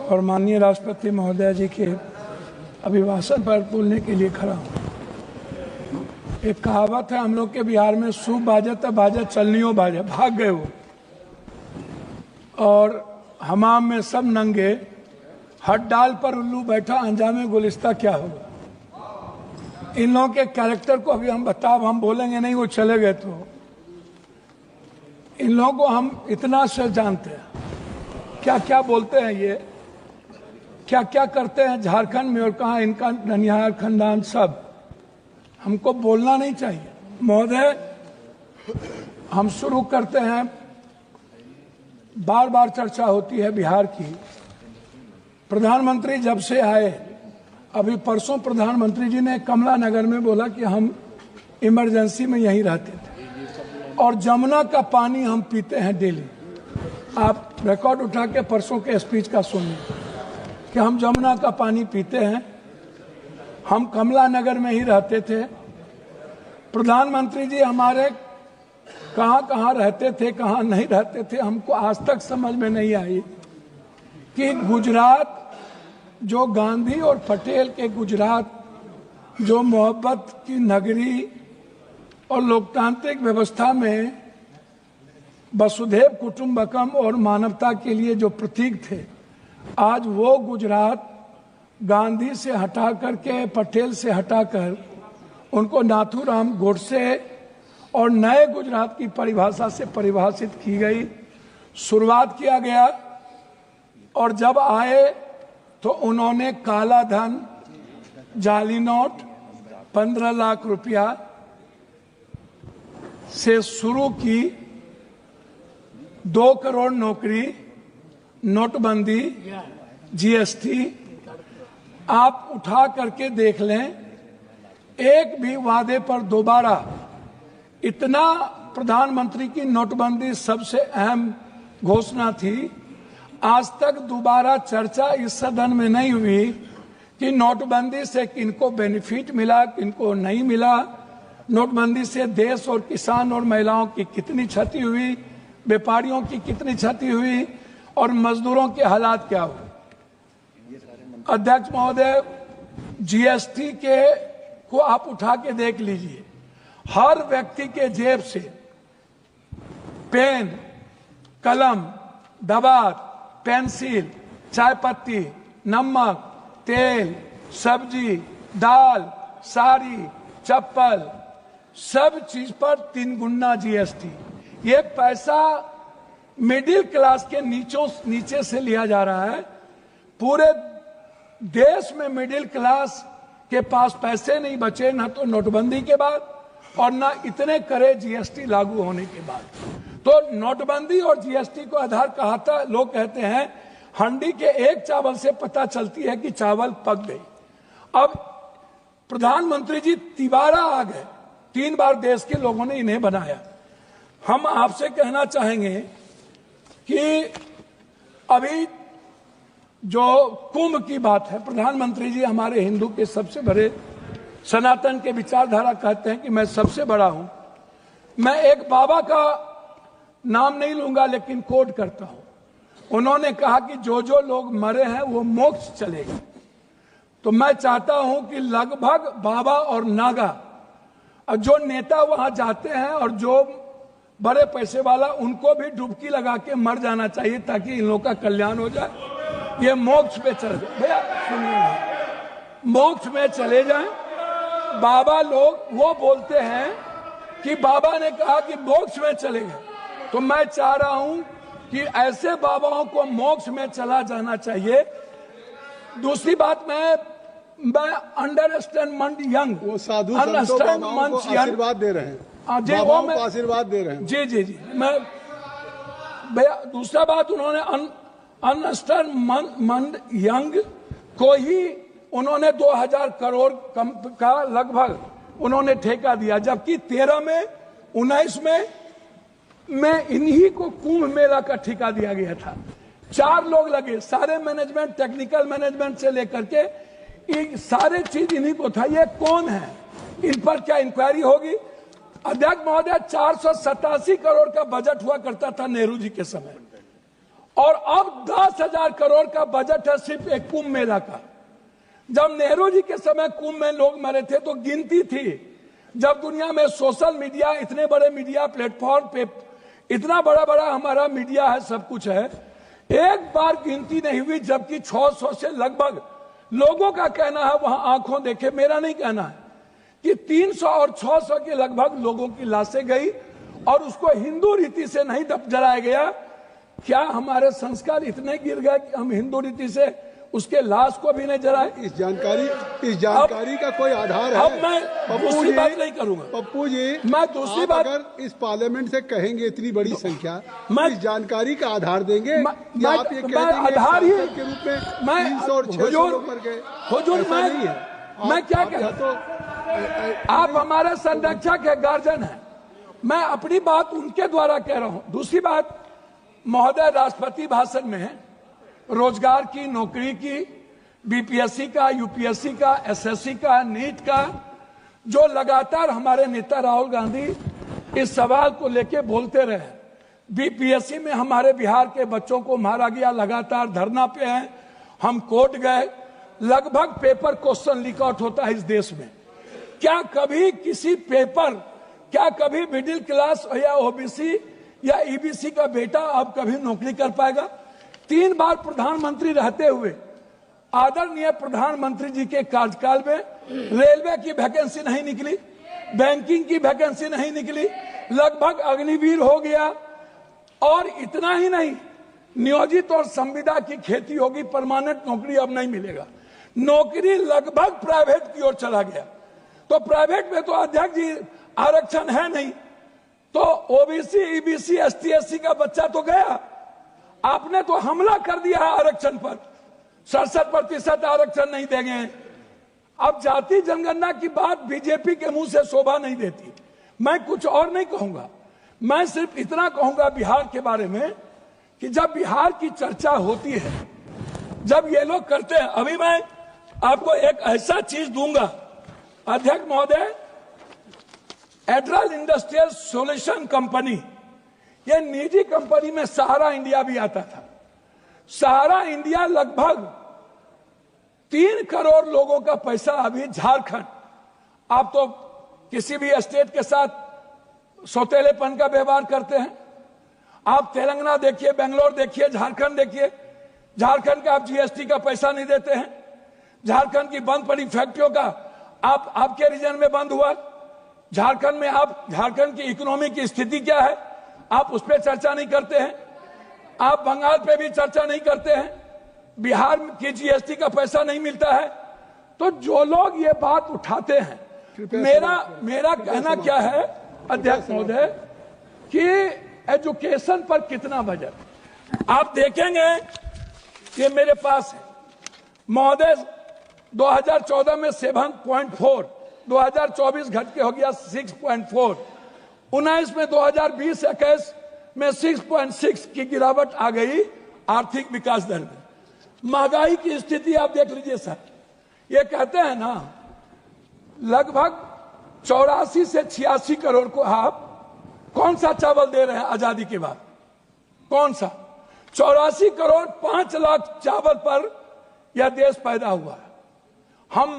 और माननीय राष्ट्रपति महोदय जी के अभिभाषण पर बोलने के लिए खड़ा हूँ। एक कहावत है हम लोग के बिहार में, सूप बाजे तब बाजे चलनियो बाजे, भाग गए वो। और हमाम में सब नंगे, हट डाल पर उल्लू बैठा, अंजामे गुलिस्ता क्या होगा। इन लोगों के कैरेक्टर को अभी हम बोलेंगे नहीं, वो चले गए। तो इन लोगों को हम इतना से जानते हैं, क्या क्या बोलते हैं ये, क्या क्या करते हैं झारखंड में, और कहाँ इनका ननिहाल खानदान, सब हमको बोलना नहीं चाहिए। महोदय, हम शुरू करते हैं। बार बार चर्चा होती है बिहार की। प्रधानमंत्री जब से आए, अभी परसों प्रधानमंत्री जी ने कमला नगर में बोला कि हम इमरजेंसी में यहीं रहते थे और जमुना का पानी हम पीते हैं डेली। आप रिकॉर्ड उठा के परसों के स्पीच का सुनिए कि हम जमुना का पानी पीते हैं, हम कमला नगर में ही रहते थे। प्रधानमंत्री जी हमारे कहाँ कहाँ रहते थे, कहाँ नहीं रहते थे, हमको आज तक समझ में नहीं आई कि गुजरात जो गांधी और पटेल के गुजरात, जो मोहब्बत की नगरी और लोकतांत्रिक व्यवस्था में वसुधैव कुटुंबकम और मानवता के लिए जो प्रतीक थे, आज वो गुजरात गांधी से हटा करके, पटेल से हटाकर उनको नाथूराम गोडसे और नए गुजरात की परिभाषा से परिभाषित की गई, शुरुआत किया गया। और जब आए तो उन्होंने काला धन, जाली नोट, 15 लाख रुपया से शुरू की, 2 करोड़ नौकरी, नोटबंदी, जीएसटी, आप उठा करके देख लें। एक भी वादे पर दोबारा, इतना प्रधानमंत्री की नोटबंदी सबसे अहम घोषणा थी, आज तक दोबारा चर्चा इस सदन में नहीं हुई कि नोटबंदी से किनको बेनिफिट मिला, किनको नहीं मिला, नोटबंदी से देश और किसान और महिलाओं की कितनी क्षति हुई, व्यापारियों की कितनी क्षति हुई और मजदूरों के हालात क्या हुए। अध्यक्ष महोदय, जीएसटी के को आप उठा के देख लीजिए, हर व्यक्ति के जेब से पेन, कलम, दवात, पेंसिल, चाय पत्ती, नमक, तेल, सब्जी, दाल, साड़ी, चप्पल, सब चीज पर 3 गुना जीएसटी। ये पैसा मिडिल क्लास के नीचे से लिया जा रहा है। पूरे देश में मिडिल क्लास के पास पैसे नहीं बचे, ना तो नोटबंदी के बाद और ना इतने करे जीएसटी लागू होने के बाद। तो नोटबंदी और जीएसटी को आधार कहता, लोग कहते हैं हंडी के एक चावल से पता चलती है कि चावल पक गई। अब प्रधानमंत्री जी तिबारा आ गए, 3 बार देश के लोगों ने इन्हें बनाया। हम आपसे कहना चाहेंगे कि अभी जो कुंभ की बात है, प्रधानमंत्री जी हमारे हिंदू के सबसे बड़े, सनातन के विचारधारा कहते हैं कि मैं सबसे बड़ा हूं। मैं एक बाबा का नाम नहीं लूंगा लेकिन कोट करता हूं। उन्होंने कहा कि जो जो लोग मरे हैं वो मोक्ष चलेगा। तो मैं चाहता हूं कि लगभग बाबा और नागा और जो नेता वहां जाते हैं और जो बड़े पैसे वाला, उनको भी डुबकी लगा के मर जाना चाहिए ताकि इन लोगों का कल्याण हो जाए। ये मोक्ष पे चले जाए, भैया सुनिए, मोक्ष में चले जाएं। बाबा लोग वो बोलते हैं कि बाबा ने कहा कि मोक्ष में चले गए, तो मैं चाह रहा हूं कि ऐसे बाबाओं को मोक्ष में चला जाना चाहिए। दूसरी बात, मैं अंडरस्टैंड यंग, वो साधु संतों को आशीर्वाद दे रहे हैं, बाबाओं को आशीर्वाद दे रहे हैं। जी जी जी, मैं भैया, दूसरा बात, उन्होंने अंडरस्टैंड यंग को ही उन्होंने 2000 करोड़ का लगभग उन्होंने ठेका दिया, जबकि 13 में 19 में इन्हीं को कुंभ मेला का ठेका दिया गया था। 4 लोग लगे, सारे मैनेजमेंट, टेक्निकल मैनेजमेंट से लेकर के ये सारे चीज इन्हीं को था। ये कौन है, इन पर क्या इंक्वायरी होगी। अध्यक्ष महोदय, 487 करोड़ का बजट हुआ करता था नेहरू जी के समय, और अब 10,000 करोड़ का बजट है सिर्फ एक कुंभ मेला का। जब नेहरू जी के समय कुंभ में लोग मरे थे तो गिनती थी। जब दुनिया में सोशल मीडिया, इतने बड़े मीडिया प्लेटफॉर्म पे इतना बड़ा बड़ा हमारा मीडिया है, सब कुछ है, एक बार गिनती नहीं हुई, जबकि 600 से लगभग लोगों का कहना है, वहां आंखों देखे, मेरा नहीं कहना है, कि 300 और 600 के लगभग लोगों की लाशें गई और उसको हिंदू रीति से नहीं जलाया गया। क्या हमारे संस्कार इतने गिर गए कि हम हिंदू रीति से उसके लाश को भी नहीं जलाए? इस जानकारी का कोई आधार है? अब मैं दूसरी बात नहीं करूंगा पप्पू जी, मैं दूसरी बात, अगर इस पार्लियामेंट से कहेंगे इतनी बड़ी संख्या, इस जानकारी का आधार देंगे या आप ये कह देंगे आधार ही के रूप में 300 और 600 लोग मर गए? हुजूर, मैं क्या कह, तो आप हमारे संरक्षक है, गार्जियन है, मैं अपनी बात उनके द्वारा कह रहा हूं। दूसरी बात, महोदय राष्ट्रपति भाषण में रोजगार की, नौकरी की, बीपीएससी का, यूपीएससी का, एसएससी का, नीट का, जो लगातार हमारे नेता राहुल गांधी इस सवाल को लेके बोलते रहे। बीपीएससी में हमारे बिहार के बच्चों को मारा गया, लगातार धरना पे हैं, हम कोर्ट गए, लगभग पेपर क्वेश्चन लीक आउट होता है इस देश में। क्या कभी किसी पेपर, क्या कभी मिडिल क्लास या ओबीसी या ईबीसी का बेटा अब कभी नौकरी कर पाएगा? 3 बार प्रधानमंत्री रहते हुए आदरणीय प्रधानमंत्री जी के कार्यकाल में रेलवे की वैकेंसी नहीं निकली, बैंकिंग की वैकेंसी नहीं निकली, लगभग अग्निवीर हो गया। और इतना ही नहीं, नियोजित और संविदा की खेती होगी, परमानेंट नौकरी अब नहीं मिलेगा, नौकरी लगभग प्राइवेट की ओर चला गया। तो प्राइवेट में तो अध्यक्ष जी आरक्षण है नहीं, तो ओबीसी, ईबीसी, एसटी, एससी का बच्चा तो गया। आपने तो हमला कर दिया है आरक्षण पर, 67% आरक्षण नहीं देंगे। अब जाति जनगणना की बात बीजेपी के मुंह से शोभा नहीं देती। मैं कुछ और नहीं कहूंगा, मैं सिर्फ इतना कहूंगा बिहार के बारे में कि जब बिहार की चर्चा होती है, जब ये लोग करते हैं, अभी मैं आपको एक ऐसा चीज दूंगा अध्यक्ष महोदय, एड्रल इंडस्ट्रियल सॉल्यूशन कंपनी, ये निजी कंपनी में सहारा इंडिया भी आता था। सहारा इंडिया लगभग 3 करोड़ लोगों का पैसा अभी झारखंड, आप तो किसी भी स्टेट के साथ सौतेलेपन का व्यवहार करते हैं। आप तेलंगाना देखिए, बेंगलोर देखिए, झारखंड देखिए, झारखंड का आप जीएसटी का पैसा नहीं देते हैं। झारखंड की बंद पड़ी फैक्ट्रियों का आपके रीजन में बंद हुआ। झारखंड में आप, झारखंड की इकोनॉमी की स्थिति क्या है, आप उस पर चर्चा नहीं करते हैं। आप बंगाल पे भी चर्चा नहीं करते हैं। बिहार की जीएसटी का पैसा नहीं मिलता है। तो जो लोग ये बात उठाते हैं, मेरा कहना क्या है अध्यक्ष महोदय, कि एजुकेशन पर कितना बजट आप देखेंगे कि मेरे पास है महोदय, 2014 में 7.4, 2024 घट के हो गया 6.4, 19 में 2020-21 में 6.6 की गिरावट आ गई आर्थिक विकास दर में। महंगाई की स्थिति आप देख लीजिए सर, ये कहते हैं ना लगभग 84 से 86 करोड़ को आप कौन सा चावल दे रहे हैं आजादी के बाद? कौन सा? 84 करोड़ 5 लाख चावल पर यह देश पैदा हुआ है। हम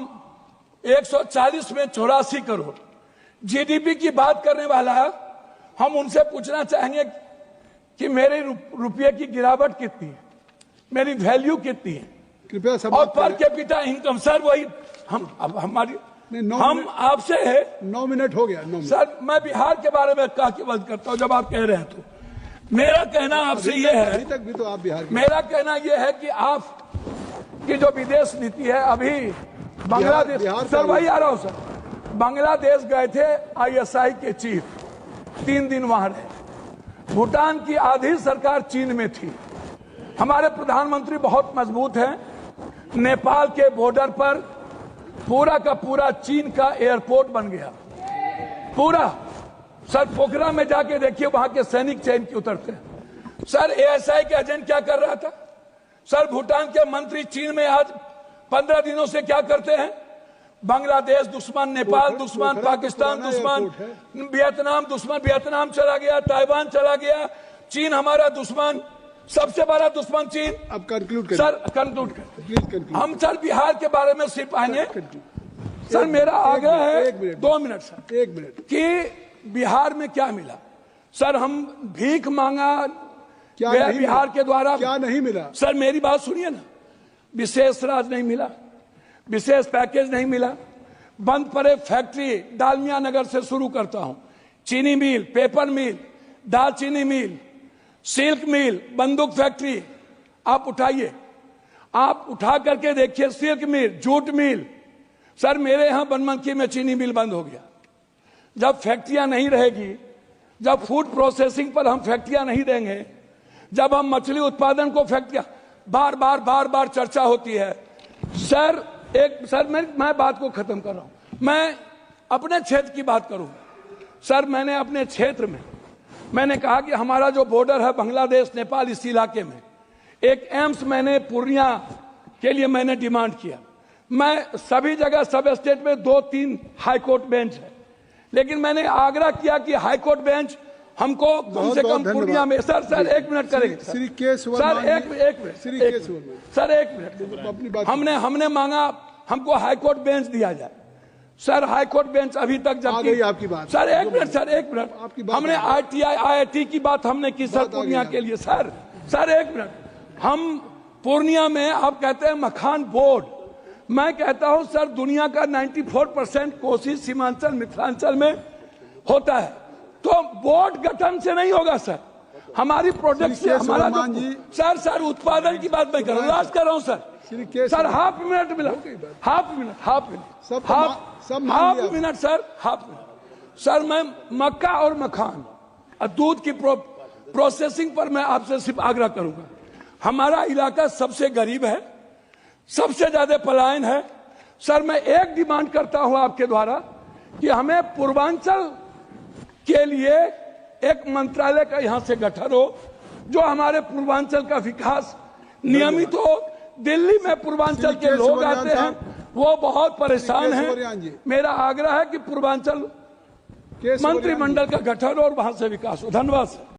140 में 84 करोड़ जीडीपी की बात करने वाला है। हम उनसे पूछना चाहेंगे कि मेरे रुपये की गिरावट कितनी है, मेरी वैल्यू कितनी है, कृपया और पर कैपिटा इनकम। सर वही हम आपसे है। 9 मिनट हो गया। 9 मिनट। सर मैं बिहार के बारे में कहा कि बात करता हूं जब आप कह रहे हैं, तो मेरा कहना आपसे ये है, अभी तक भी तो आप बिहार के, मेरा कहना यह है कि आप की जो विदेश नीति है, अभी बांग्लादेश, सर वही आ रहा हूं सर, बांग्लादेश गए थे आईएसआई के चीफ, 3 दिन वहां रहे। भूटान की आधी सरकार चीन में थी। हमारे प्रधानमंत्री बहुत मजबूत हैं। नेपाल के बॉर्डर पर पूरा का पूरा चीन का एयरपोर्ट बन गया, पूरा। सर पोखरा में जाके देखिए, वहां के सैनिक चैन के उतरते हैं। सर एएसआई के एजेंट क्या कर रहा था? सर भूटान के मंत्री चीन में आज 15 दिनों से क्या करते हैं? बांग्लादेश दुश्मन, नेपाल दुश्मन, पाकिस्तान दुश्मन, वियतनाम दुश्मन, वियतनाम चला गया, ताइवान चला गया, चीन हमारा दुश्मन। सबसे बड़ा दुश्मन चीन। अब कंक्लूड करें सर कंक्लूड कर, प्लीज कंक्लूड। हम सर बिहार के बारे में सिर्फ आएंगे। सर मेरा आग्रह है 2 मिनट सर, 1 मिनट कि बिहार में क्या मिला। सर हम भीख मांगा क्या गया नहीं बिहार मिला? के द्वारा, क्या नहीं मिला? सर मेरी बात सुनिए ना, विशेष राज नहीं मिला, विशेष पैकेज नहीं मिला, बंद पड़े फैक्ट्री डालमिया नगर से शुरू करता हूं, चीनी मिल, पेपर मिल, दालचीनी मिल, सिल्क मिल, बंदूक फैक्ट्री आप उठाइए, आप उठा करके देखिए, सिल्क मिल, जूट मिल। सर मेरे यहां बनमनखी में चीनी मिल बंद हो गया। जब फैक्ट्रियां नहीं रहेगी, जब फूड प्रोसेसिंग पर हम फैक्ट्रियां नहीं देंगे, जब हम मछली उत्पादन को फैक्ट्रियां, बार बार चर्चा होती है। सर मैं बात को खत्म कर रहा हूं, मैं अपने क्षेत्र की बात करूं। सर मैंने अपने क्षेत्र में मैंने कहा कि हमारा जो बॉर्डर है बांग्लादेश नेपाल, इस इलाके में एक एम्स मैंने पूर्णिया के लिए मैंने डिमांड किया। मैं सभी जगह सब स्टेट में 2-3 हाईकोर्ट बेंच है, लेकिन मैंने आग्रह किया कि हाईकोर्ट बेंच हमको कम से कम पूर्णिया में। सर 1 मिनट करेंगे श्री के सर, एक मिनट सर, 1 मिनट। हमने मांगा हमको हाईकोर्ट बेंच दिया जाए। सर हाईकोर्ट बेंच अभी तक जब आपकी बात सर 1 मिनट सर, 1 मिनट। हमने ITI IIT की बात हमने की सर पूर्णिया के लिए। सर 1 मिनट, हम पूर्णिया में आप कहते हैं मखान बोर्ड, मैं कहता हूं सर दुनिया का 94% कोशिश सीमांचल मिथिलांचल में होता है, तो बोर्ड गठन से नहीं होगा सर। हमारी प्रोडक्ट से हमारा सर उत्पादन की बात मैं कर रहा हूँ, राज कर रहा हूँ सर। सर हाफ मिनट मिला, हाफ मिनट सर, मैं मक्का और मखान और दूध की प्रोसेसिंग पर मैं आपसे सिर्फ आग्रह करूंगा। हमारा इलाका सबसे गरीब है, सबसे ज्यादा पलायन है। सर मैं एक डिमांड करता हूं आपके द्वारा कि हमें पूर्वांचल के लिए एक मंत्रालय का यहां से गठन हो, जो हमारे पूर्वांचल का विकास नियमित हो। दिल्ली में पूर्वांचल के लोग आते हैं, वो बहुत परेशान हैं। मेरा आग्रह है कि पूर्वांचल मंत्रिमंडल का गठन हो और वहां से विकास हो। धन्यवाद सर।